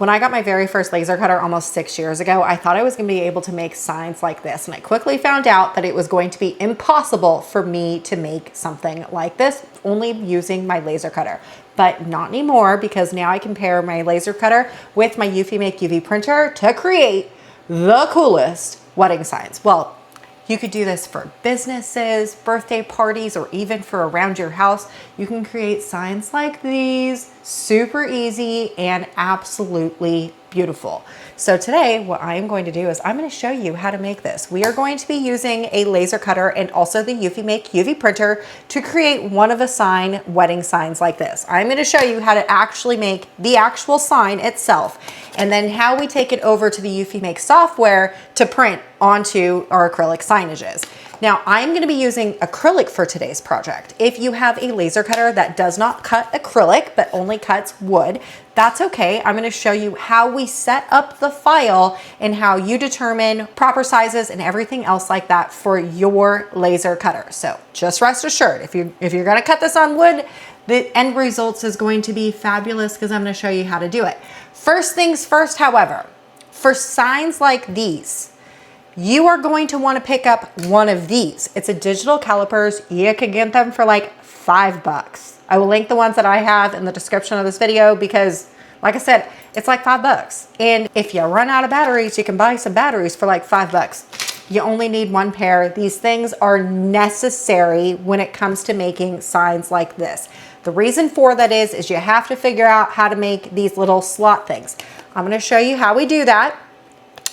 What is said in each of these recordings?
When I got my very first laser cutter almost 6 years ago, I thought I was gonna be able to make signs like this. And I quickly found out that it was going to be impossible for me to make something like this, only using my laser cutter. But not anymore, because now I can pair my laser cutter with my EufyMake UV printer to create the coolest wedding signs. Well, you could do this for businesses, birthday parties, or even for around your house. You can create signs like these, super easy and absolutely beautiful. So today, what I am going to do is I'm going to show you how to make this. We are going to be using a laser cutter and also the EufyMake UV printer to create one of a sign wedding signs like this. I'm going to show you how to actually make the actual sign itself, and then how we take it over to the EufyMake software to print onto our acrylic signages. Now, I'm going to be using acrylic for today's project. If you have a laser cutter that does not cut acrylic, but only cuts wood, that's okay. I'm going to show you how we set up the file and how you determine proper sizes and everything else like that for your laser cutter. So just rest assured, if you're going to cut this on wood, the end results is going to be fabulous, because I'm going to show you how to do it. First things first, however, for signs like these, you are going to want to pick up one of these. It's a digital calipers. You can get them for like $5. I will link the ones that I have in the description of this video, because like I said, it's like $5. And if you run out of batteries, you can buy some batteries for like $5. You only need one pair. These things are necessary when it comes to making signs like this. The reason for that is you have to figure out how to make these little slot things. I'm going to show you how we do that.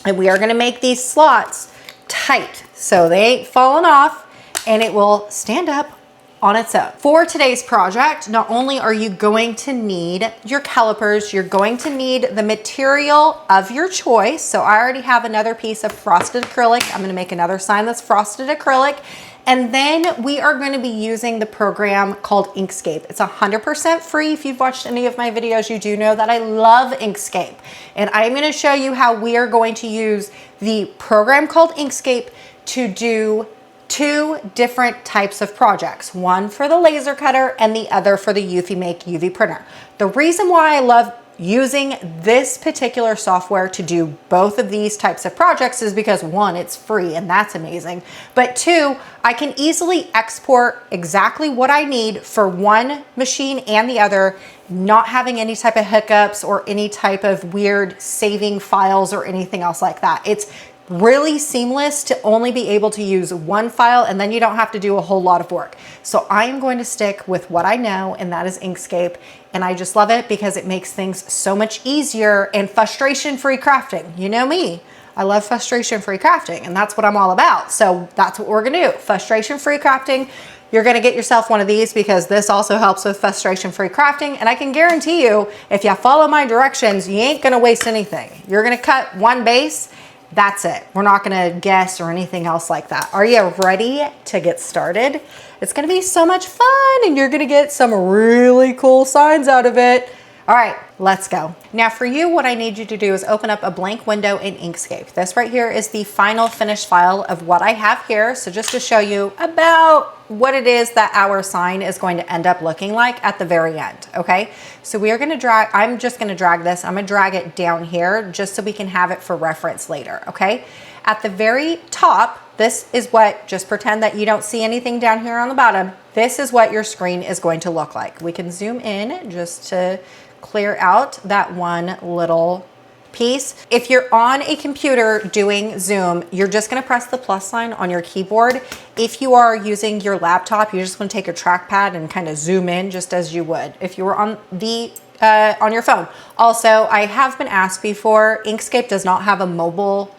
And we are going to make these slots tight so they ain't falling off, and it will stand up on its own. For today's project, not only are you going to need your calipers, you're going to need the material of your choice. So I already have another piece of frosted acrylic. I'm going to make another sign that's frosted acrylic. And then we are going to be using the program called Inkscape. It's 100% free. If you've watched any of my videos, you do know that I love Inkscape. And I'm going to show you how we are going to use the program called Inkscape to do two different types of projects, one for the laser cutter and the other for the EufyMake UV printer. The reason why I love using this particular software to do both of these types of projects is because, one, it's free and that's amazing, but two, I can easily export exactly what I need for one machine and the other, not having any type of hiccups or any type of weird saving files or anything else like that. It's really seamless to only be able to use one file, and then you don't have to do a whole lot of work. So I am going to stick with what I know, and that is Inkscape. And I just love it because it makes things so much easier and frustration-free crafting. You know me, I love frustration-free crafting, and that's what I'm all about. So that's what we're gonna do, frustration-free crafting. You're gonna get yourself one of these, because this also helps with frustration-free crafting. And I can guarantee you, if you follow my directions, you ain't gonna waste anything. You're gonna cut one base, that's it. We're not gonna guess or anything else like that. Are you ready to get started? It's gonna be so much fun, and you're gonna get some really cool signs out of it. All right, let's go. Now for you, what I need you to do is open up a blank window in Inkscape. This right here is the final finished file of what I have here. So just to show you about what it is that our sign is going to end up looking like at the very end, okay? So we are gonna drag, I'm just gonna drag this, I'm gonna drag it down here just so we can have it for reference later, okay? At the very top, this is what, just pretend that you don't see anything down here on the bottom. This is what your screen is going to look like. We can zoom in just to clear out that one little piece. If you're on a computer doing Zoom, you're just gonna press the plus sign on your keyboard. If you are using your laptop, you're just gonna take your trackpad and kind of zoom in just as you would if you were on the on your phone. Also, I have been asked before, Inkscape does not have a mobile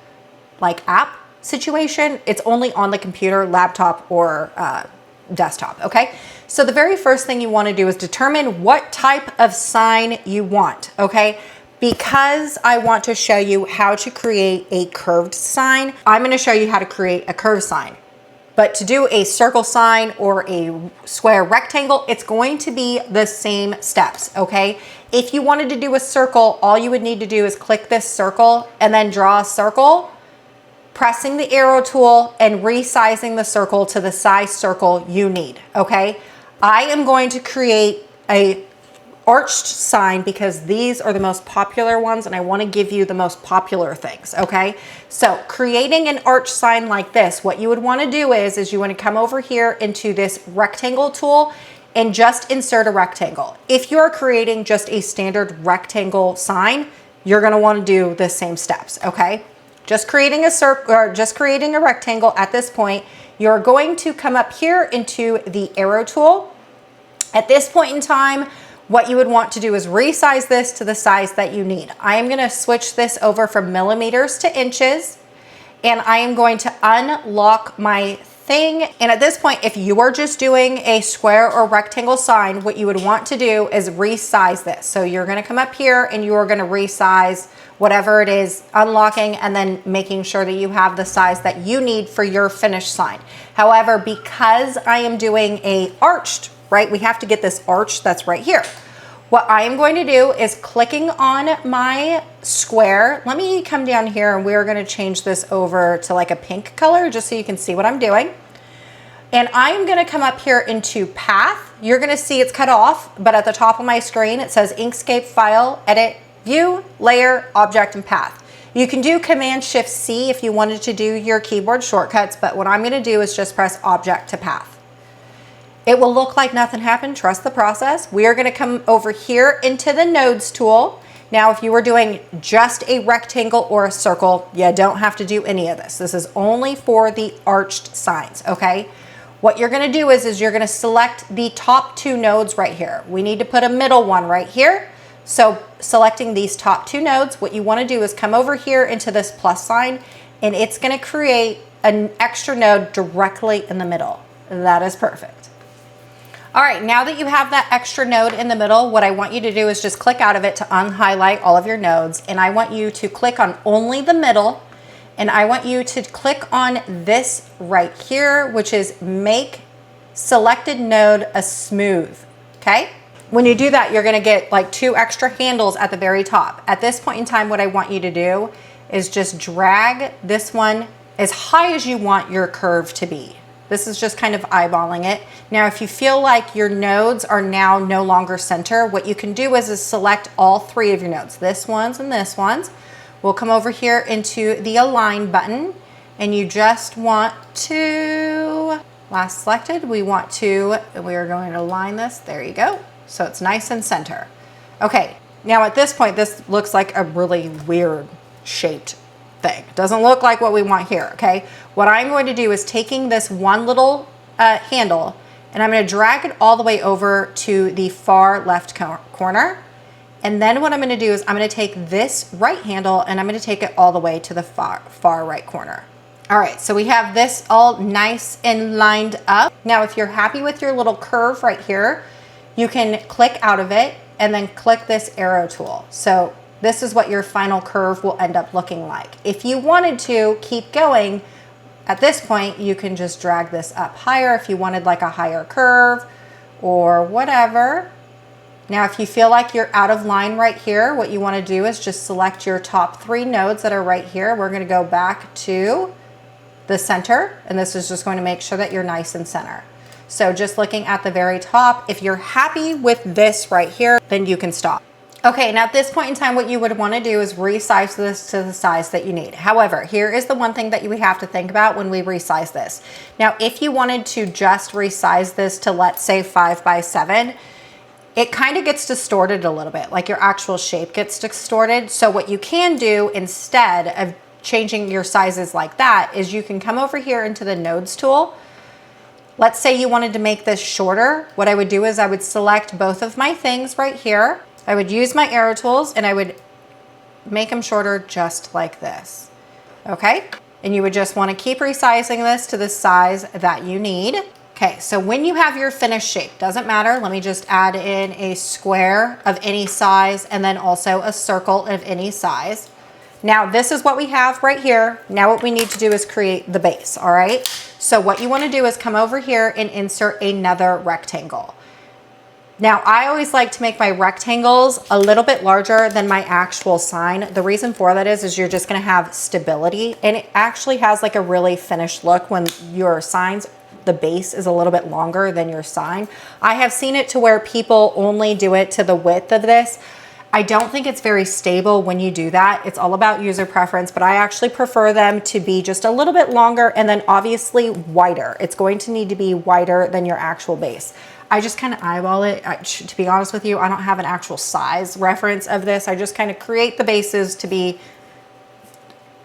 like app situation. It's only on the computer, laptop, or desktop, okay? So the very first thing you want to do is determine what type of sign you want, okay? Because I want to show you how to create a curved sign, I'm going to show you how to create a curved sign. But to do a circle sign or a square rectangle, it's going to be the same steps, okay? If you wanted to do a circle, all you would need to do is click this circle and then draw a circle, pressing the arrow tool and resizing the circle to the size circle you need, okay? I am going to create a arched sign because these are the most popular ones and I want to give you the most popular things, okay? So creating an arch sign like this, what you would want to do is you want to come over here into this rectangle tool and just insert a rectangle. If you're creating just a standard rectangle sign, you're going to want to do the same steps, okay? Just creating a circle or just creating a rectangle at this point, you're going to come up here into the arrow tool. At this point in time, what you would want to do is resize this to the size that you need. I am going to switch this over from millimeters to inches, and I am going to unlock my thing. And at this point, if you are just doing a square or rectangle sign, what you would want to do is resize this. So you're going to come up here and you are going to resize whatever it is, unlocking and then making sure that you have the size that you need for your finished sign. However, because I am doing a arched, right, we have to get this arch that's right here. What I am going to do is clicking on my square. Let me come down here and we're going to change this over to like a pink color just so you can see what I'm doing. And I'm going to come up here into path. You're going to see it's cut off, but at the top of my screen it says Inkscape File, Edit, View, Layer, Object, and Path. You can do Command-Shift-C if you wanted to do your keyboard shortcuts, but what I'm going to do is just press Object to Path. It will look like nothing happened. Trust the process. We are going to come over here into the nodes tool. Now, if you were doing just a rectangle or a circle, you don't have to do any of this. This is only for the arched signs, okay? What you're going to do is you're going to select the top two nodes right here. We need to put a middle one right here. So selecting these top two nodes, what you want to do is come over here into this plus sign, and it's going to create an extra node directly in the middle. That is perfect. All right, now that you have that extra node in the middle, what I want you to do is just click out of it to unhighlight all of your nodes. And I want you to click on only the middle. And I want you to click on this right here, which is make selected node a smooth, okay? When you do that, you're gonna get like 2 extra handles at the very top. At this point in time, what I want you to do is just drag this one as high as you want your curve to be. This is just kind of eyeballing it. Now, if you feel like your nodes are now no longer center, what you can do is select all 3 of your nodes, this one's and this one's. We'll come over here into the align button, and you just want to, last selected, we are going to align this, there you go. So it's nice and center. Okay, now at this point, this looks like a really weird shaped thing. It doesn't look like what we want here, okay? What I'm going to do is taking this one little handle, and I'm going to drag it all the way over to the far left corner. And then what I'm going to do is I'm going to take this right handle and I'm going to take it all the way to the far right corner. All right, so we have this all nice and lined up. Now, if you're happy with your little curve right here, you can click out of it and then click this arrow tool. So this is what your final curve will end up looking like. If you wanted to keep going, at this point, you can just drag this up higher if you wanted like a higher curve or whatever. Now, if you feel like you're out of line right here, what you want to do is just select your top 3 nodes that are right here. We're going to go back to the center, and this is just going to make sure that you're nice and center. So just looking at the very top, if you're happy with this right here, then you can stop. Okay, now at this point in time, what you would want to do is resize this to the size that you need. However, here is the one thing that you would have to think about when we resize this. Now, if you wanted to just resize this to, let's say, 5 by 7, it kind of gets distorted a little bit, like your actual shape gets distorted. So what you can do instead of changing your sizes like that is you can come over here into the nodes tool. Let's say you wanted to make this shorter. What I would do is I would select both of my things right here. I would use my arrow tools and I would make them shorter just like this, okay? And you would just want to keep resizing this to the size that you need. Okay, so when you have your finished shape, doesn't matter, let me just add in a square of any size and then also a circle of any size. Now this is what we have right here. Now what we need to do is create the base, all right? So what you want to do is come over here and insert another rectangle. Now, I always like to make my rectangles a little bit larger than my actual sign. The reason for that is you're just gonna have stability, and it actually has like a really finished look when your signs, the base is a little bit longer than your sign. I have seen it to where people only do it to the width of this. I don't think it's very stable when you do that. It's all about user preference, but I actually prefer them to be just a little bit longer and then obviously wider. It's going to need to be wider than your actual base. I just kind of eyeball it. To be honest with you, I don't have an actual size reference of this. I just kind of create the bases to be,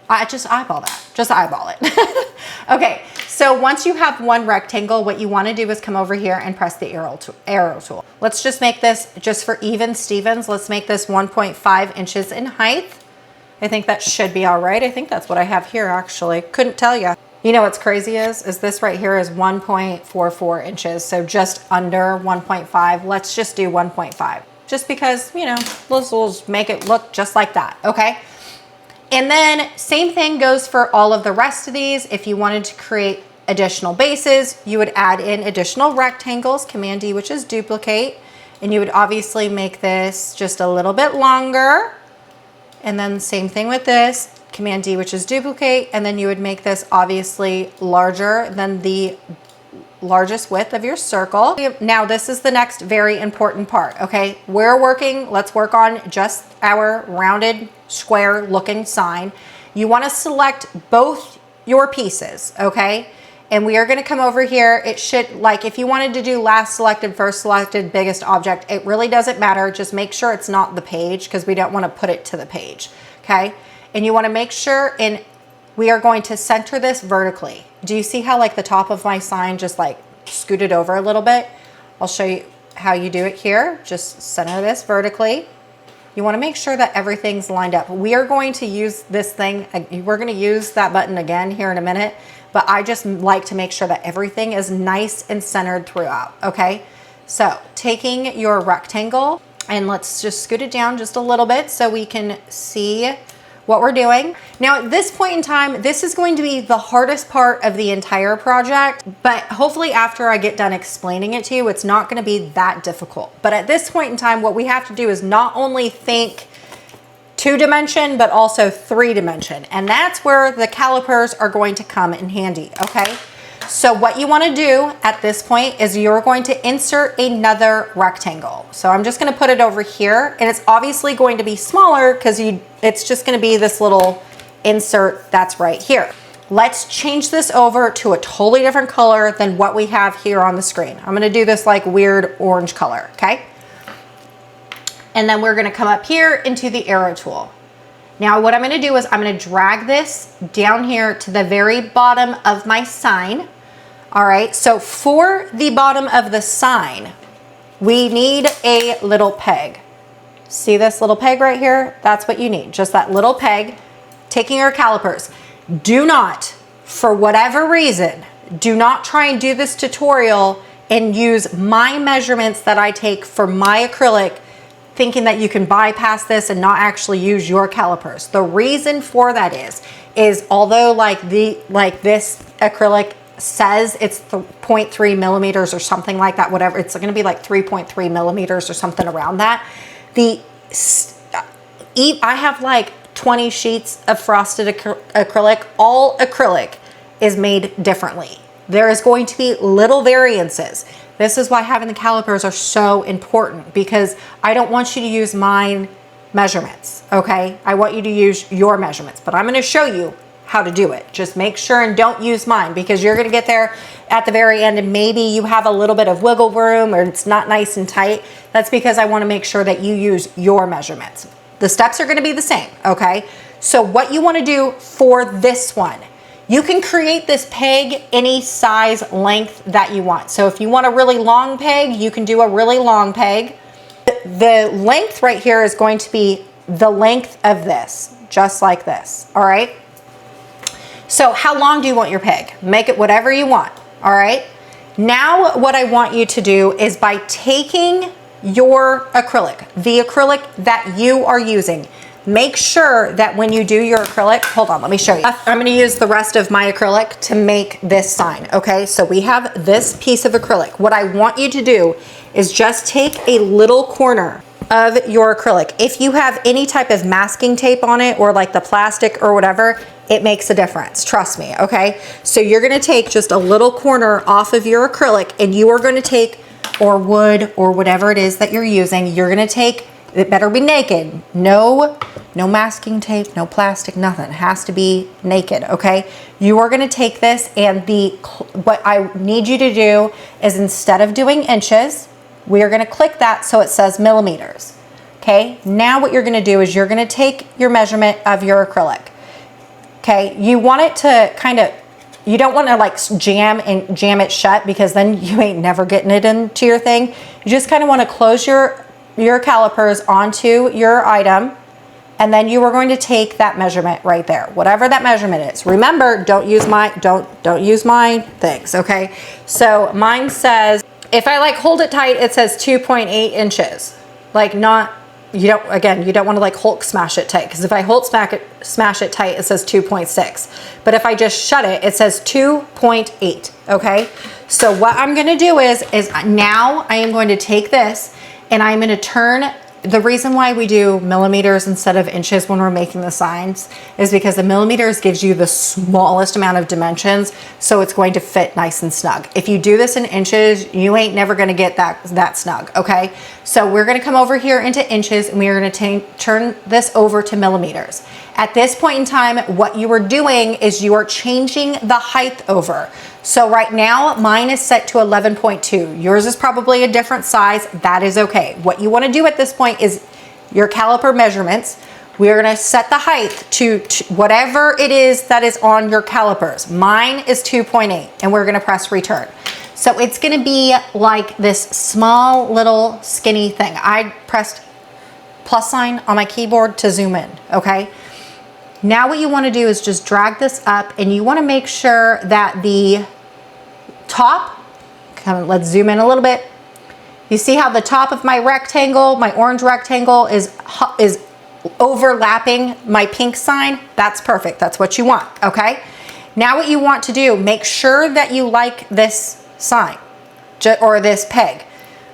I just eyeball that, just eyeball it. Okay, so once you have one rectangle, what you want to do is come over here and press the arrow tool. Let's just make this, just for even Stevens, let's make this 1.5 inches in height. I think that should be all right. I think that's what I have here actually. Couldn't tell you. You know what's crazy is this right here is 1.44 inches. So just under 1.5. Let's just do 1.5. Just because, you know, let's make it look just like that, okay? And then same thing goes for all of the rest of these. If you wanted to create additional bases, you would add in additional rectangles, Command D, which is duplicate. And you would obviously make this just a little bit longer. And then same thing with this, Command D, which is duplicate. And then you would make this obviously larger than the largest width of your circle. Now this is the next very important part, okay? Let's work on just our rounded square looking sign. You wanna select both your pieces, okay? And we are gonna come over here. It should, like if you wanted to do last selected, first selected, biggest object, it really doesn't matter. Just make sure it's not the page because we don't wanna put it to the page, okay? And you wanna make sure, and we are going to center this vertically. Do you see how like the top of my sign just like scooted over a little bit? I'll show you how you do it here. Just center this vertically. You want to make sure that everything's lined up. We are going to use this thing. We're going to use that button again here in a minute, but I just like to make sure that everything is nice and centered throughout. Okay. So taking your rectangle and let's just scoot it down just a little bit so we can see what we're doing. Now at this point in time, this is going to be the hardest part of the entire project, but hopefully after I get done explaining it to you, it's not gonna be that difficult. But at this point in time, what we have to do is not only think 2-dimension, but also 3-dimension. And that's where the calipers are going to come in handy, okay? So what you wanna do at this point is you're going to insert another rectangle. So I'm just gonna put it over here, and it's obviously going to be smaller because it's just gonna be this little insert that's right here. Let's change this over to a totally different color than what we have here on the screen. I'm gonna do this like weird orange color, okay? And then we're gonna come up here into the arrow tool. Now what I'm gonna do is I'm gonna drag this down here to the very bottom of my sign. All right, so for the bottom of the sign, we need a little peg. See this little peg right here? That's what you need, just that little peg. Taking your calipers. Do not, for whatever reason, do not try and do this tutorial and use my measurements that I take for my acrylic thinking that you can bypass this and not actually use your calipers. The reason for that is although like this acrylic says it's 0.3 millimeters or something like that, whatever, it's going to be like 3.3 millimeters or something around that. I have like 20 sheets of frosted acrylic. All acrylic is made differently. There is going to be little variances. This is why having the calipers are so important, because I don't want you to use mine measurements, okay? I want you to use your measurements, but I'm going to show you how to do it. Just make sure and don't use mine, because you're going to get there at the very end and maybe you have a little bit of wiggle room or it's not nice and tight. That's because I want to make sure that you use your measurements. The steps are going to be the same, okay? So what you want to do for this one, you can create this peg any size length that you want. So if you want a really long peg, you can do a really long peg. The length right here is going to be the length of this, just like this, all right? So how long do you want your peg? Make it whatever you want, all right? Now what I want you to do is, by taking your acrylic, the acrylic that you are using, make sure that when you do your acrylic, hold on, let me show you. I'm gonna use the rest of my acrylic to make this sign, okay? So we have this piece of acrylic. What I want you to do is just take a little corner of your acrylic. If you have any type of masking tape on it or like the plastic or whatever, it makes a difference, trust me, okay? So you're gonna take just a little corner off of your acrylic and you are gonna take, or wood or whatever it is that you're using, you're gonna take, it better be naked. No masking tape, no plastic, nothing. It has to be naked, okay? You are gonna take this and what I need you to do is instead of doing inches, we are gonna click that so it says millimeters, okay? Now what you're gonna do is you're gonna take your measurement of your acrylic, okay? You want it to kind of, you don't want to like jam it shut because then you ain't never getting it into your thing. You just kind of want to close your calipers onto your item, and then you are going to take that measurement right there, whatever that measurement is. Remember, don't use my things, okay? So mine says, if I like hold it tight, it says 2.8 inches. Like not, you don't want to like Hulk smash it tight, because if I Hulk smash it tight, it says 2.6. But if I just shut it, it says 2.8, okay? So what I'm gonna do is now I am going to take this and I'm gonna turn, the reason why we do millimeters instead of inches when we're making the signs is because the millimeters gives you the smallest amount of dimensions, so it's going to fit nice and snug. If you do this in inches, you ain't never gonna get that snug, okay? So we're gonna come over here into inches and we are gonna turn this over to millimeters. At this point in time, what you are doing is you are changing the height over. So right now, mine is set to 11.2. Yours is probably a different size. That is okay. What you want to do at this point is your caliper measurements. We're going to set the height to whatever it is that is on your calipers. Mine is 2.8, and we're going to press return. So it's going to be like this small little skinny thing. I pressed plus sign on my keyboard to zoom in, okay? Now what you want to do is just drag this up, and you want to make sure that the top, let's zoom in a little bit. You see how the top of my rectangle, my orange rectangle is overlapping my pink sign? That's perfect. That's what you want, okay? Now what you want to do, make sure that you like this sign or this peg.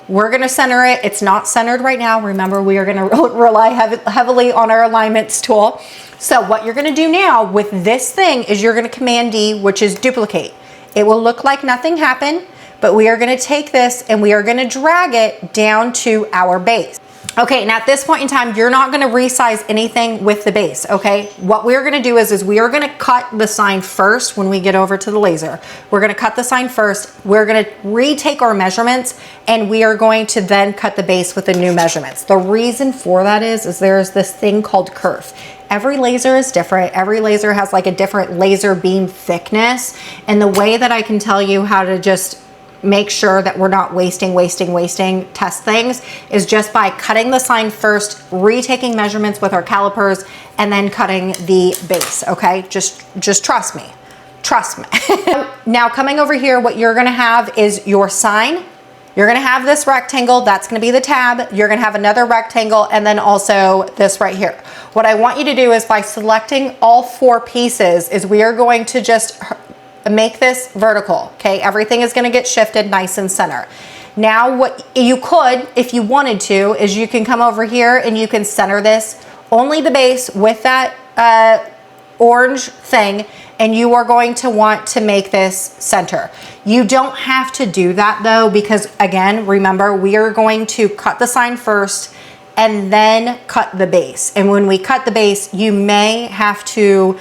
We're gonna center it. It's not centered right now. Remember, we are gonna rely heavily on our alignments tool. So what you're gonna do now with this thing is you're gonna Command D, which is duplicate. It will look like nothing happened, but we are gonna take this and we are gonna drag it down to our base. Okay, and at this point in time, you're not gonna resize anything with the base, okay? What we're gonna do is we are gonna cut the sign first when we get over to the laser. We're gonna cut the sign first. We're gonna retake our measurements, and we are going to then cut the base with the new measurements. The reason for that is there's this thing called kerf. Every laser is different. Every laser has like a different laser beam thickness. And the way that I can tell you how to just make sure that we're not wasting test things is just by cutting the sign first, retaking measurements with our calipers, and then cutting the base, okay? Just trust me. Now coming over here, what you're gonna have is your sign. You're gonna have this rectangle, that's gonna be the tab. You're gonna have another rectangle, and then also this right here. What I want you to do is by selecting all four pieces is we are going to just make this vertical, okay? Everything is gonna get shifted nice and center. Now what you could, if you wanted to, is you can come over here and you can center this, only the base with that orange thing, and you are going to want to make this center. You don't have to do that though, because again, remember, we are going to cut the sign first and then cut the base. And when we cut the base, you may have to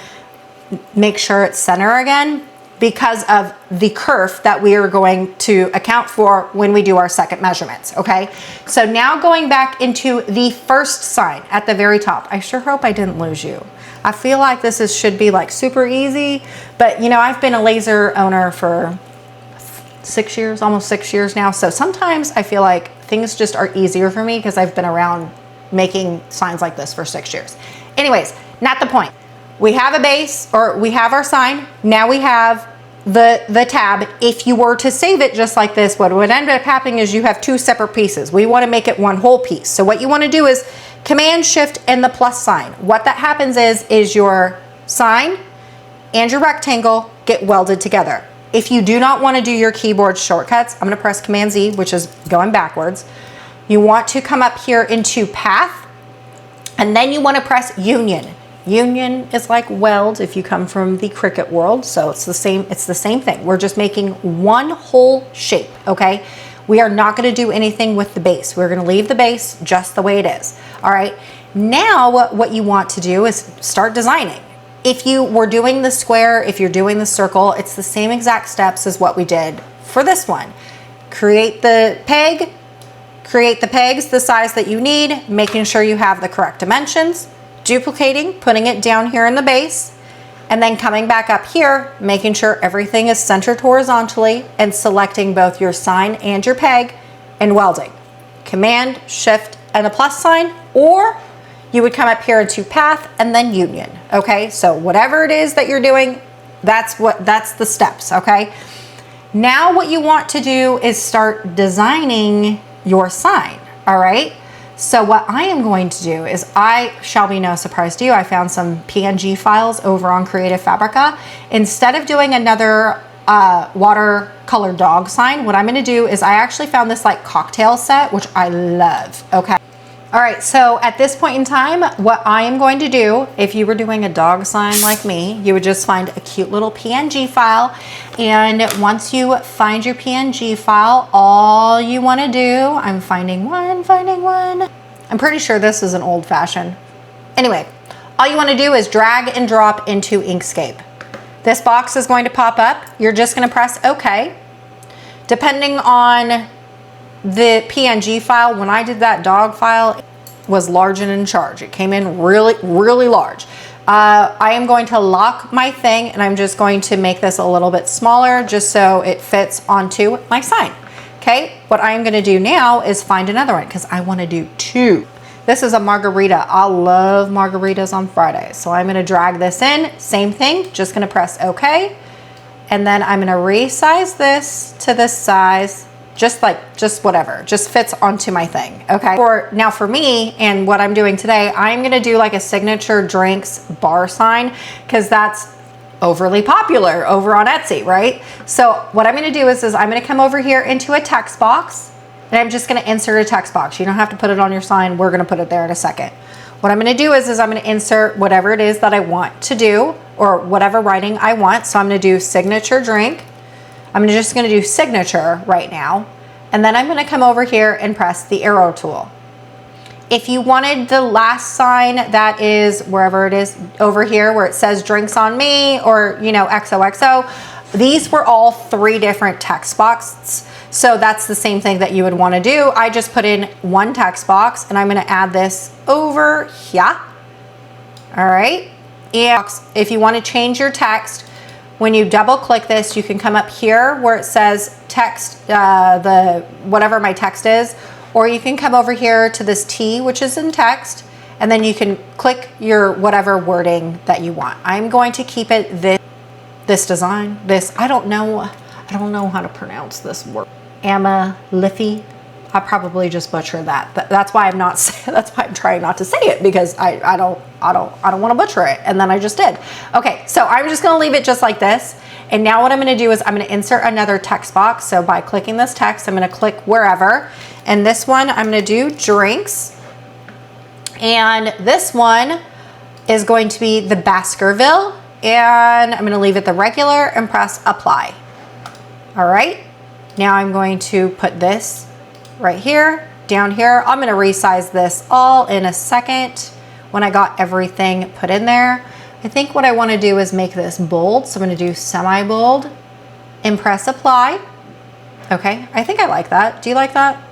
make sure it's center again, because of the kerf that we are going to account for when we do our second measurements, okay? So now going back into the first sign at the very top. I sure hope I didn't lose you. I feel like this should be like super easy, but you know, I've been a laser owner for 6 years, almost 6 years now. So sometimes I feel like things just are easier for me because I've been around making signs like this for 6 years. Anyways, not the point. We have a base, or we have our sign. Now we have the tab. If you were to save it just like this, what would end up happening is you have two separate pieces. We want to make it one whole piece. So what you want to do is Command Shift and the plus sign. What that happens is your sign and your rectangle get welded together. If you do not want to do your keyboard shortcuts, I'm going to press Command Z, which is going backwards. You want to come up here into path, and then you want to press union. Union is like weld if you come from the Cricut world, so it's the same thing. We're just making one whole shape, okay? We are not going to do anything with the base. We're going to leave the base just the way it is. All right. Now what you want to do is start designing. If you were doing the square, if you're doing the circle, it's the same exact steps as what we did for this one. Create the peg, create the pegs the size that you need, making sure you have the correct dimensions, duplicating, putting it down here in the base, and then coming back up here, making sure everything is centered horizontally and selecting both your sign and your peg and welding. Command, Shift, and a plus sign, or you would come up here into path and then union, okay? So whatever it is that you're doing, that's the steps, okay? Now what you want to do is start designing your sign, all right? So what I am going to do is, I shall be no surprise to you, I found some PNG files over on Creative Fabrica. Instead of doing another watercolor dog sign, what I'm gonna do is I actually found this like cocktail set, which I love, okay? All right, so at this point in time, what I am going to do, if you were doing a dog sign like me, you would just find a cute little PNG file. And once you find your PNG file, all you wanna do, I'm finding one. I'm pretty sure this is an old fashioned. Anyway, all you wanna do is drag and drop into Inkscape. This box is going to pop up. You're just gonna press OK. Depending on the PNG file, when I did that dog file, it was large and in charge. It came in really, really large. I am going to lock my thing, and I'm just going to make this a little bit smaller just so it fits onto my sign. Okay, what I am gonna do now is find another one because I wanna do two. This is a margarita. I love margaritas on Fridays. So I'm gonna drag this in, same thing, just gonna press OK. And then I'm gonna resize this to this size, just whatever, just fits onto my thing, okay? Now for me, and what I'm doing today, I'm gonna do like a signature drinks bar sign, because that's overly popular over on Etsy, right? So what I'm gonna do is I'm gonna come over here into a text box, and I'm just gonna insert a text box. You don't have to put it on your sign. We're gonna put it there in a second. What I'm gonna do is I'm gonna insert whatever it is that I want to do, or whatever writing I want. So I'm gonna do signature drink. I'm just gonna do signature right now. And then I'm gonna come over here and press the arrow tool. If you wanted the last sign that is wherever it is over here where it says drinks on me, or XOXO, these were all 3 different text boxes. So that's the same thing that you would wanna do. I just put in one text box, and I'm gonna add this over here. All right, and if you wanna change your text, when you double click this, you can come up here where it says text, whatever my text is, or you can come over here to this T, which is in text, and then you can click your whatever wording that you want. I'm going to keep it this design, I don't know how to pronounce this word. Liffy. I probably just butchered that. That's why I'm trying not to say it, because I don't want to butcher it, and then I just did. Okay, so I'm just going to leave it just like this. And now what I'm going to do is I'm going to insert another text box. So by clicking this text, I'm going to click wherever, and this one I'm going to do drinks, and this one is going to be the Baskerville, and I'm going to leave it the regular and press apply. All right, now I'm going to put this right here, down here. I'm gonna resize this all in a second when I got everything put in there. I think what I wanna do is make this bold. So I'm gonna do semi-bold and press apply. Okay, I think I like that. Do you like that?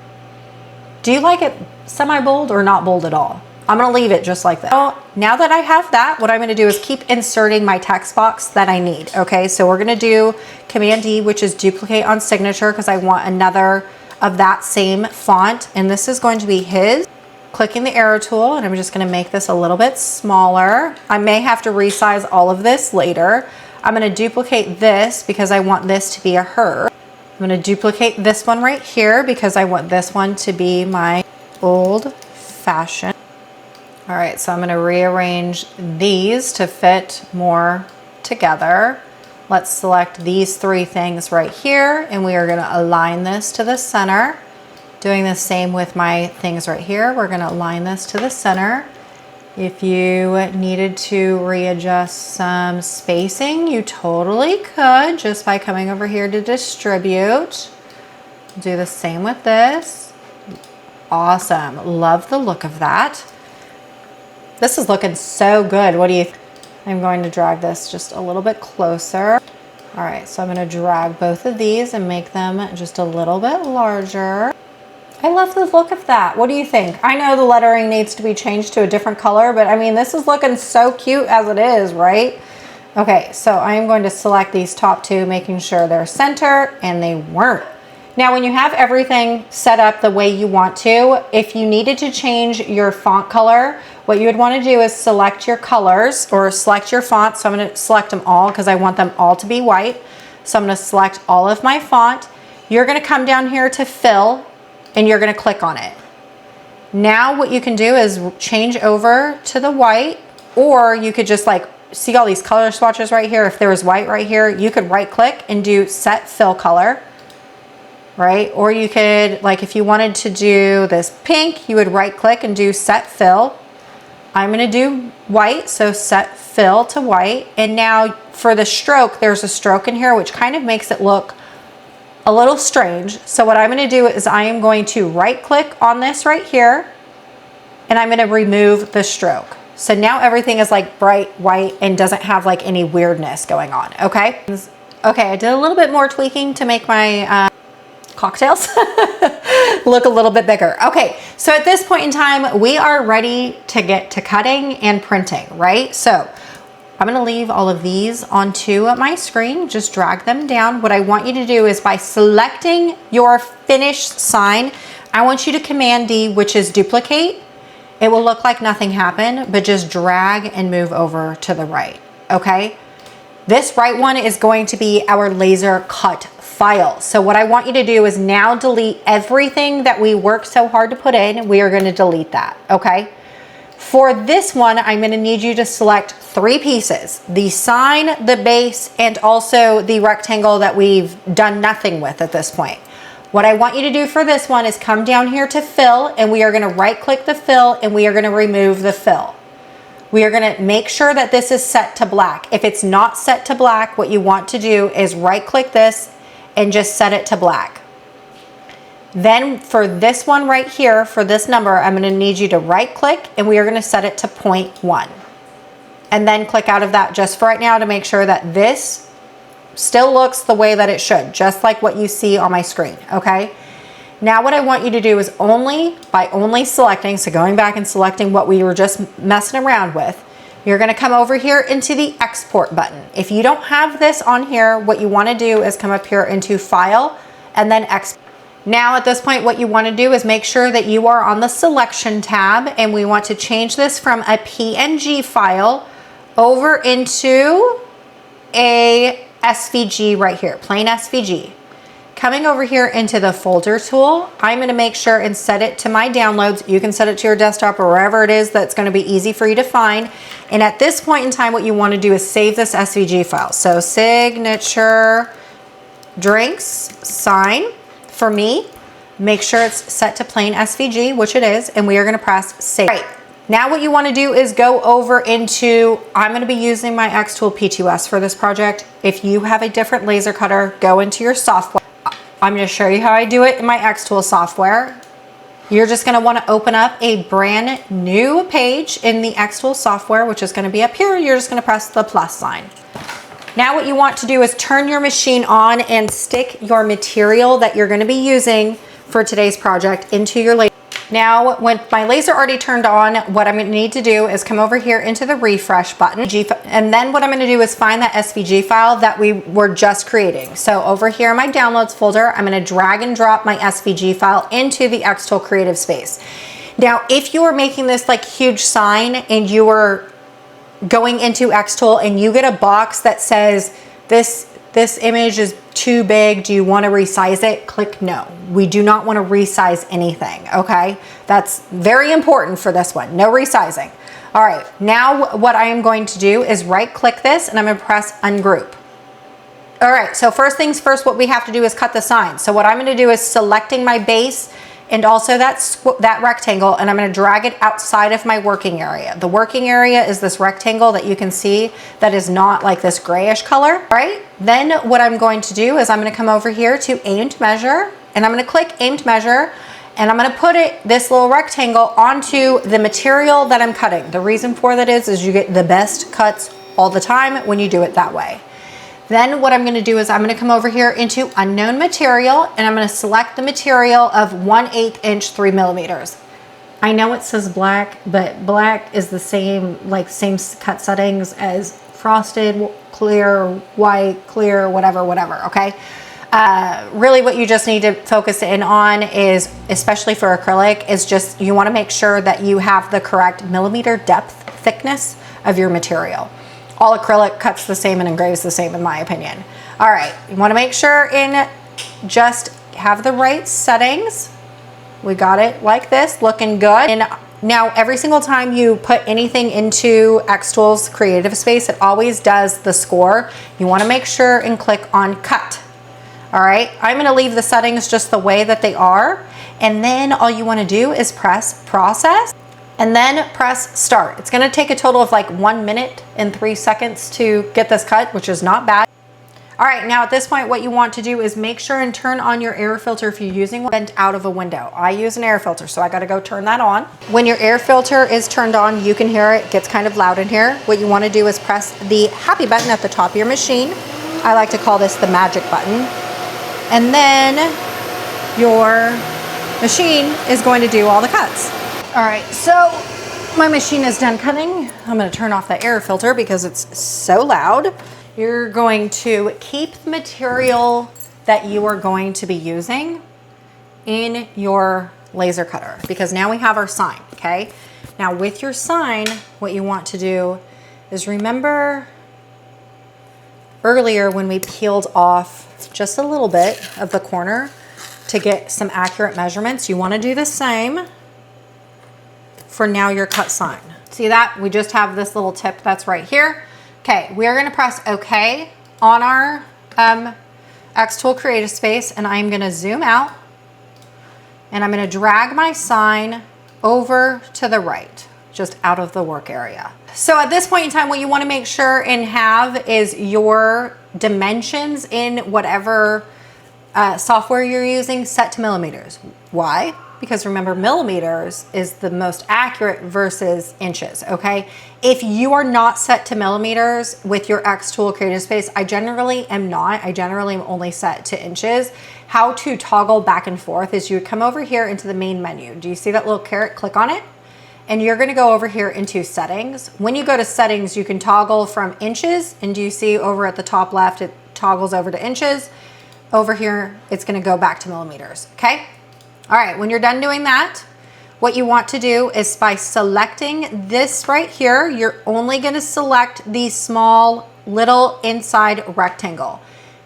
Do you like it semi-bold or not bold at all? I'm gonna leave it just like that. So now that I have that, what I'm gonna do is keep inserting my text box that I need, okay? So we're gonna do Command D, which is duplicate on signature, because I want another of that same font, and this is going to be his. Clicking the arrow tool, and I'm just gonna make this a little bit smaller. I may have to resize all of this later. I'm gonna duplicate this because I want this to be a her. I'm gonna duplicate this one right here because I want this one to be my old fashioned. All right, so I'm gonna rearrange these to fit more together. Let's select these 3 things right here, and we are gonna align this to the center. Doing the same with my things right here. We're gonna align this to the center. If you needed to readjust some spacing, you totally could just by coming over here to distribute. Do the same with this. Awesome, love the look of that. This is looking so good. What do you think? I'm going to drag this just a little bit closer. All right, so I'm gonna drag both of these and make them just a little bit larger. I love the look of that. What do you think? I know the lettering needs to be changed to a different color, but I mean, this is looking so cute as it is, right? Okay, so I'm going to select these top two, making sure they're center, and they weren't. Now, when you have everything set up the way you want to, if you needed to change your font color, what you would want to do is select your colors or select your font. So I'm going to select them all because I want them all to be white. So I'm going to select all of my font. You're going to come down here to fill, and you're gonna click on it. Now what you can do is change over to the white, or you could just like, see all these color swatches right here? If there was white right here, you could right click and do set fill color, right? Or you could, like if you wanted to do this pink, you would right click and do set fill. I'm gonna do white, so set fill to white. And now for the stroke, there's a stroke in here, which kind of makes it look a little strange. So what I'm going to do is I am going to right click on this right here, and I'm going to remove the stroke. So now everything is like bright white and doesn't have like any weirdness going on. Okay. Okay. I did a little bit more tweaking to make my cocktails look a little bit bigger. Okay. So at this point in time, we are ready to get to cutting and printing, right? So I'm gonna leave all of these onto my screen, just drag them down. What I want you to do is by selecting your finished sign, I want you to Command D, which is duplicate. It will look like nothing happened, but just drag and move over to the right, okay? This right one is going to be our laser cut file. So what I want you to do is now delete everything that we worked so hard to put in. We are gonna delete that, okay? For this one, I'm going to need you to select 3 pieces: the sign, the base, and also the rectangle that we've done nothing with at this point. What I want you to do for this one is come down here to fill, and we are going to right click the fill, and we are going to remove the fill. We are going to make sure that this is set to black. If it's not set to black, what you want to do is right click this and just set it to black. Then for this one right here, for this number, I'm going to need you to right click, and we are going to set it to 0.1. And then click out of that just for right now to make sure that this still looks the way that it should, just like what you see on my screen, okay? Now what I want you to do is by only selecting, so going back and selecting what we were just messing around with, you're going to come over here into the export button. If you don't have this on here, what you want to do is come up here into File and then Export. Now at this point, what you want to do is make sure that you are on the selection tab, and we want to change this from a PNG file over into a SVG right here, plain SVG. Coming over here into the folder tool, I'm going to make sure and set it to my downloads. You can set it to your desktop or wherever it is that's going to be easy for you to find. And at this point in time, what you want to do is save this SVG file. So signature drinks sign. For me, make sure it's set to plain SVG, which it is, and we are going to press save. Right. Now what you want to do is go over into, I'm going to be using my xTool P2S for this project. If you have a different laser cutter, go into your software. I'm going to show you how I do it in my xTool software. You're just going to want to open up a brand new page in the xTool software, which is going to be up here. You're just going to press the plus sign. Now what you want to do is turn your machine on and stick your material that you're going to be using for today's project into your laser. Now, when my laser already turned on, what I'm going to need to do is come over here into the refresh button. And then what I'm going to do is find that SVG file that we were just creating. So over here in my downloads folder, I'm going to drag and drop my SVG file into the xTool creative space. Now, if you are making this like huge sign and you are going into xTool and you get a box that says this image is too big, do you want to resize it? Click no. We do not want to resize anything, okay? That's very important for this one, no resizing. All right, now what I am going to do is right click this and I'm gonna press ungroup. All right, so first things first, what we have to do is cut the sign. So what I'm gonna do is selecting my base, and also that rectangle, and I'm gonna drag it outside of my working area. The working area is this rectangle that you can see that is not like this grayish color, all right? Then what I'm going to do is I'm gonna come over here to aimed measure, and I'm gonna click aimed measure, and I'm gonna put this little rectangle onto the material that I'm cutting. The reason for that is you get the best cuts all the time when you do it that way. Then what I'm gonna do is I'm gonna come over here into unknown material, and I'm gonna select the material of 1/8 inch 3 millimeters. I know it says black, but black is the same cut settings as frosted, clear, white, clear, whatever, okay? Really what you just need to focus in on is, especially for acrylic, is just you wanna make sure that you have the correct millimeter depth thickness of your material. All acrylic cuts the same and engraves the same, in my opinion. All right, you wanna make sure just have the right settings. We got it like this, looking good. And now every single time you put anything into xTool's creative space, it always does the score. You wanna make sure and click on cut. All right, I'm gonna leave the settings just the way that they are. And then all you wanna do is press process, and then press start. It's gonna take a total of like 1 minute and 3 seconds to get this cut, which is not bad. All right, now at this point, what you want to do is make sure and turn on your air filter if you're using one vent out of a window. I use an air filter, so I gotta go turn that on. When your air filter is turned on, you can hear it gets kind of loud in here. What you wanna do is press the happy button at the top of your machine. I like to call this the magic button. And then your machine is going to do all the cuts. All right, so my machine is done cutting. I'm gonna turn off the air filter because it's so loud. You're going to keep the material that you are going to be using in your laser cutter, because now we have our sign, okay? Now with your sign, what you want to do is remember earlier when we peeled off just a little bit of the corner to get some accurate measurements. You wanna do the same for now your cut sign. See that? We just have this little tip that's right here. Okay, we are gonna press OK on our xTool Creative Space, and I'm gonna zoom out, and I'm gonna drag my sign over to the right, just out of the work area. So at this point in time, what you wanna make sure and have is your dimensions in whatever software you're using set to millimeters. Why? Because remember, millimeters is the most accurate versus inches, okay? If you are not set to millimeters with your xTool Creative Space, I generally am not. I generally am only set to inches. How to toggle back and forth is you would come over here into the main menu. Do you see that little caret? Click on it. And you're gonna go over here into settings. When you go to settings, you can toggle from inches, and do you see over at the top left, it toggles over to inches. Over here, it's gonna go back to millimeters, okay? All right, when you're done doing that, what you want to do is by selecting this right here, you're only gonna select the small little inside rectangle.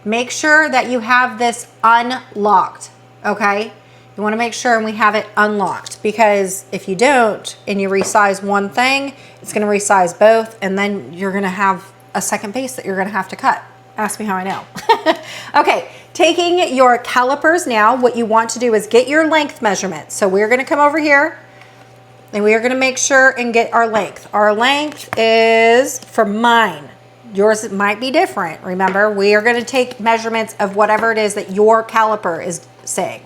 Make sure that you have this unlocked, okay? You wanna make sure and we have it unlocked, because if you don't and you resize one thing, it's gonna resize both, and then you're gonna have a second piece that you're gonna have to cut. Ask me how I know. Okay, taking your calipers now, what you want to do is get your length measurement. So we're gonna come over here and we are gonna make sure and get our length. Our length is, for mine, yours might be different. Remember, we are gonna take measurements of whatever it is that your caliper is saying.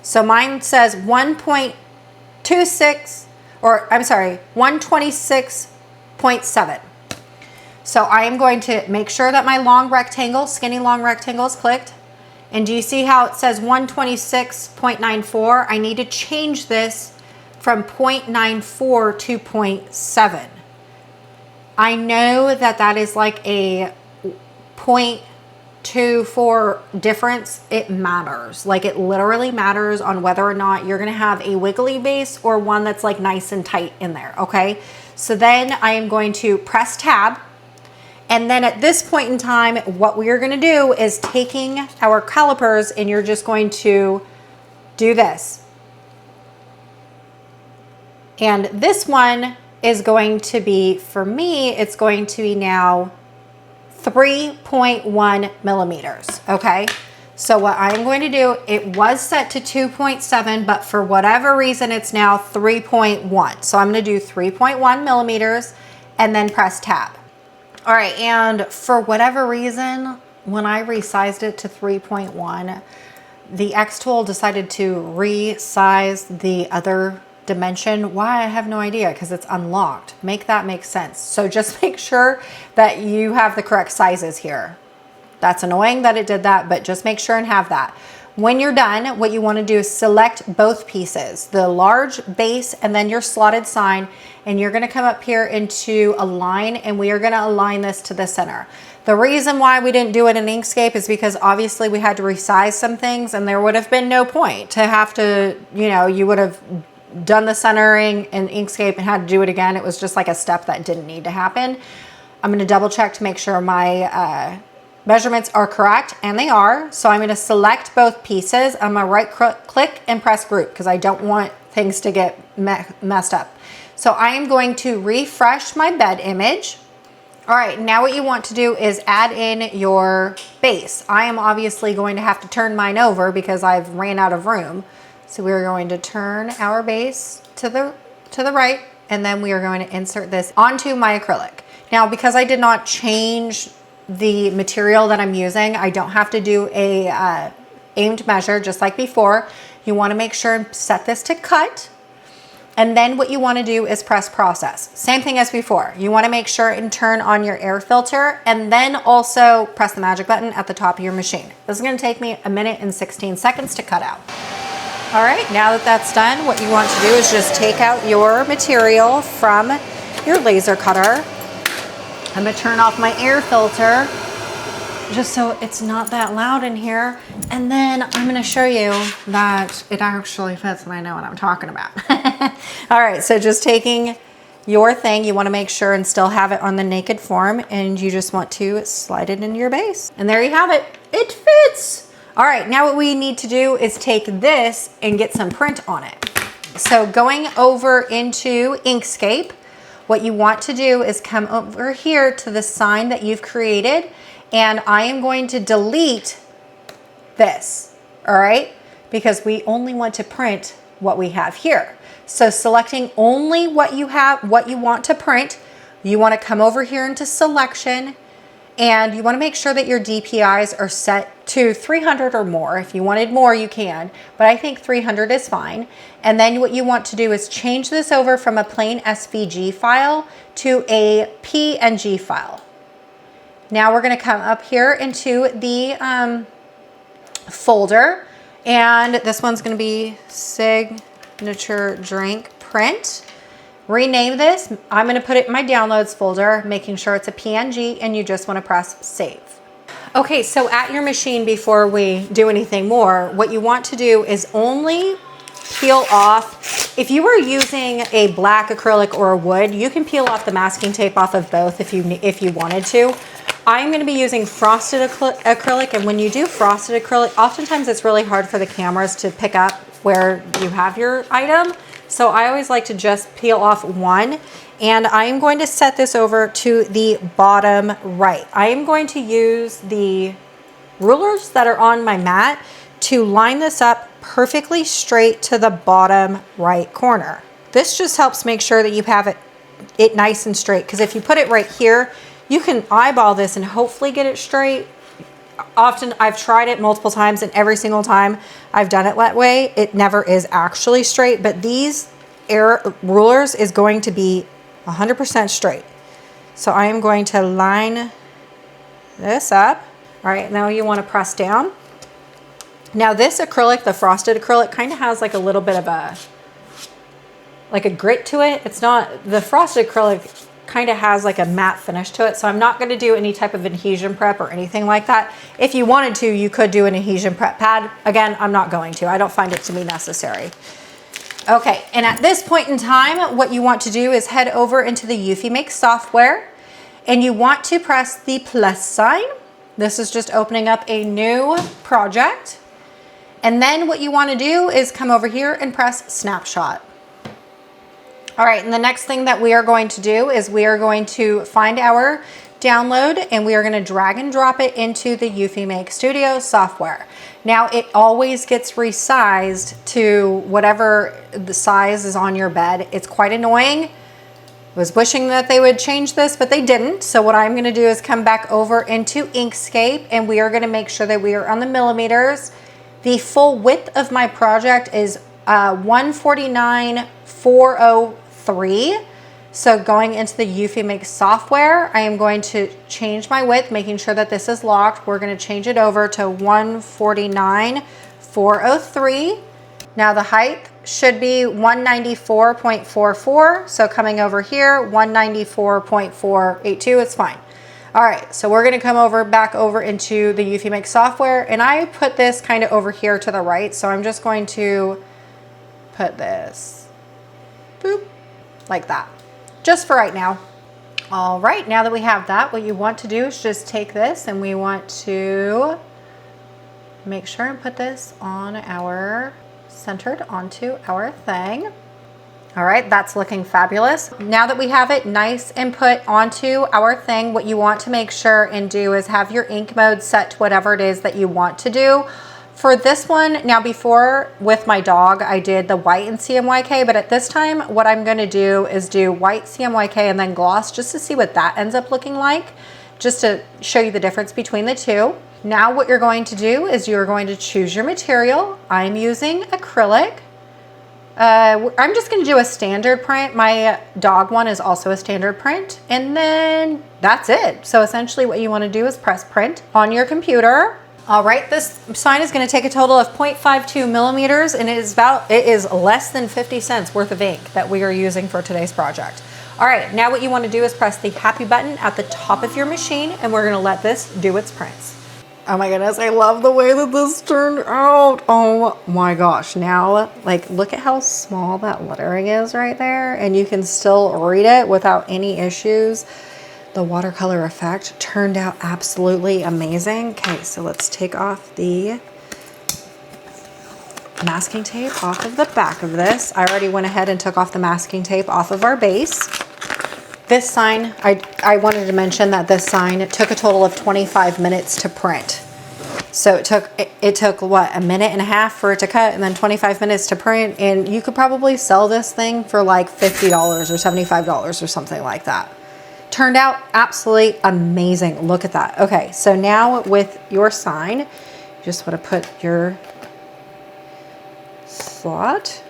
So mine says 1.26, or I'm sorry, 126.7. So I am going to make sure that my long rectangle, skinny long rectangle is clicked. And do you see how it says 126.94? I need to change this from 0.94 to 0.7. I know that that is like a 0.24 difference. It matters. Like, it literally matters on whether or not you're gonna have a wiggly base or one that's like nice and tight in there, okay? So then I am going to press tab. And then at this point in time, what we are gonna do is taking our calipers, and you're just going to do this. And this one is going to be, for me, it's going to be now 3.1 millimeters, okay? So what I'm going to do, it was set to 2.7, but for whatever reason, it's now 3.1. So I'm going to do 3.1 millimeters and then press tab. All right, and for whatever reason, when I resized it to 3.1, the xTool decided to resize the other dimension. Why? I have no idea, because it's unlocked. Make that make sense. So just make sure that you have the correct sizes here. That's annoying that it did that, but just make sure and have that. When you're done, what you want to do is select both pieces, the large base and then your slotted sign, and you're going to come up here into align, and we are going to align this to the center. The reason why we didn't do it in Inkscape is because obviously we had to resize some things, and there would have been no point to have to, you know, you would have done the centering in Inkscape and had to do it again. It was just like a step that didn't need to happen. I'm going to double check to make sure my measurements are correct, and they are. So I'm going to select both pieces. I'm going to right click and press group because I don't want things to get messed up. So I am going to refresh my bed image. All right, now what you want to do is add in your base. I am obviously going to have to turn mine over because I've ran out of room. So we're going to turn our base to the right, and then we are going to insert this onto my acrylic. Now, because I did not change the material that I'm using, I don't have to do a aimed measure just like before. You want to make sure and set this to cut. And then what you want to do is press process. Same thing as before. You want to make sure and turn on your air filter, and then also press the magic button at the top of your machine. This is going to take me 1 minute and 16 seconds to cut out. All right, now that that's done, what you want to do is just take out your material from your laser cutter. I'm going to turn off my air filter just so it's not that loud in here. And then I'm going to show you that it actually fits and I know what I'm talking about. All right, so just taking your thing, you want to make sure and still have it on the naked form, and you just want to slide it into your base. And there you have it. It fits. All right, now what we need to do is take this and get some print on it. So going over into Inkscape, what you want to do is come over here to the sign that you've created, and I am going to delete this, all right? Because we only want to print what we have here. So selecting only what you have, what you want to print, you want to come over here into selection, and you want to make sure that your DPIs are set to 300 or more. If you wanted more, you can, but I think 300 is fine. And then what you want to do is change this over from a plain SVG file to a PNG file. Now we're going to come up here into the folder, and this one's going to be signature drink print. Rename this. I'm going to put it in my downloads folder, making sure it's a PNG, and you just want to press save. Okay, so at your machine, before we do anything more, what you want to do is only peel off. If you were using a black acrylic or a wood, you can peel off the masking tape off of both if you wanted to. I'm going to be using frosted acrylic, and when you do frosted acrylic, oftentimes it's really hard for the cameras to pick up where you have your item. So I always like to just peel off one, and I am going to set this over to the bottom right. I am going to use the rulers that are on my mat to line this up perfectly straight to the bottom right corner. This just helps make sure that you have it nice and straight, because if you put it right here, you can eyeball this and hopefully get it straight. Often I've tried it multiple times, and every single time I've done it that way, it never is actually straight, but these rulers is going to be 100% straight. So I am going to line this up. All right, now you want to press down. Now this acrylic, the frosted acrylic, kind of has like a little bit of a grit to it. It's not, the frosted acrylic kind of has like a matte finish to it, so I'm not going to do any type of adhesion prep or anything like that. If you wanted to, you could do an adhesion prep pad. Again, I'm not going to. I don't find it to be necessary. Okay, and at this point in time, what you want to do is head over into the EufyMake software, and you want to press the plus sign. This is just opening up a new project. And then what you want to do is come over here and press snapshot. All right, and the next thing that we are going to do is we are going to find our download and we are going to drag and drop it into the EufyMake Studio software. Now it always gets resized to whatever the size is on your bed. It's quite annoying. I was wishing that they would change this, but they didn't. So what I'm going to do is come back over into Inkscape and we are going to make sure that we are on the millimeters. The full width of my project is 149,403. So going into the EufyMake software, I am going to change my width, making sure that this is locked. We're going to change it over to 149,403. Now the height should be 194.44. So coming over here, 194.482, it's fine. All right, so we're gonna come back over into the EufyMake software, and I put this kind of over here to the right. So I'm just going to put this, boop, like that. Just for right now. All right, now that we have that, what you want to do is just take this and we want to make sure and put this on our, centered onto our thing. All right, that's looking fabulous. Now that we have it nice and put onto our thing, what you want to make sure and do is have your ink mode set to whatever it is that you want to do. For this one, now before with my dog, I did the white and CMYK, but at this time, what I'm gonna do is do white CMYK and then gloss just to see what that ends up looking like, just to show you the difference between the two. Now what you're going to do is you're going to choose your material. I'm using acrylic. I'm just gonna do a standard print. My dog one is also a standard print, and then that's it. So essentially what you wanna do is press print on your computer. All right, this sign is going to take a total of 0.52 millimeters, and it is less than 50 cents worth of ink that we are using for today's project. All right, now what you want to do is press the happy button at the top of your machine, and we're going to let this do its prints. Oh my goodness, I love the way that this turned out. Oh my gosh. Now, like, look at how small that lettering is right there, and you can still read it without any issues. The watercolor effect turned out absolutely amazing. Okay, so let's take off the masking tape off of the back of this. I already went ahead and took off the masking tape off of our base. This sign, I wanted to mention that this sign took a total of 25 minutes to print. So it took what, a minute and a half for it to cut and then 25 minutes to print, and you could probably sell this thing for like $50 or $75 or something like that. Turned out absolutely amazing. Look at that. Okay, so now with your sign, you just want to put your slot.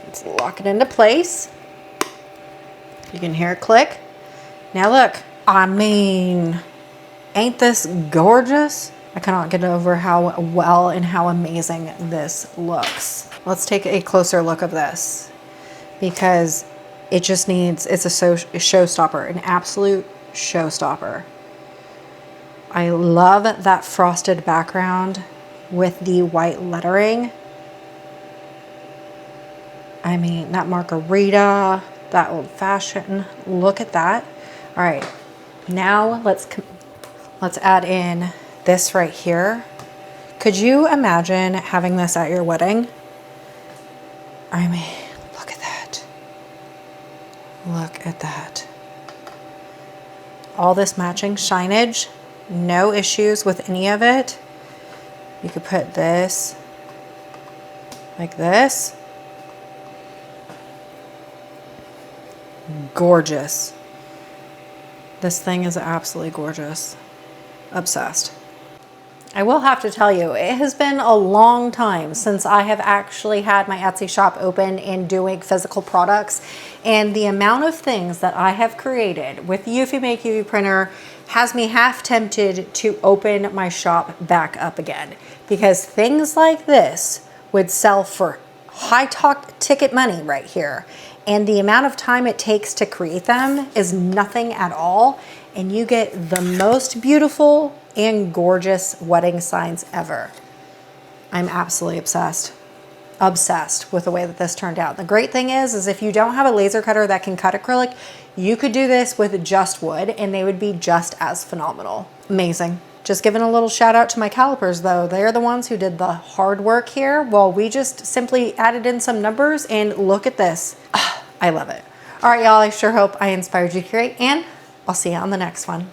Let's lock it into place. You can hear it click. Now look, I mean, ain't this gorgeous? I cannot get over how well and how amazing this looks. Let's take a closer look of this, because it just needs, it's a showstopper, an absolute showstopper. I love that frosted background with the white lettering. I mean, that margarita, that old fashioned, look at that. All right, now let's add in this right here. Could you imagine having this at your wedding? I mean, look at that. All this matching signage, no issues with any of it. You could put this like this. Gorgeous. This thing is absolutely gorgeous. Obsessed. I will have to tell you, it has been a long time since I have actually had my Etsy shop open and doing physical products, and the amount of things that I have created with EufyMake UV Printer has me half tempted to open my shop back up again, because things like this would sell for high ticket money right here, and the amount of time it takes to create them is nothing at all, and you get the most beautiful and gorgeous wedding signs ever. I'm absolutely obsessed with the way that this turned out. The great thing is if you don't have a laser cutter that can cut acrylic, you could do this with just wood and they would be just as phenomenal. Amazing. Just giving a little shout out to my calipers though. They're the ones who did the hard work here. Well, we just simply added in some numbers and look at this. I love it. All right, y'all, I sure hope I inspired you to create, and I'll see you on the next one.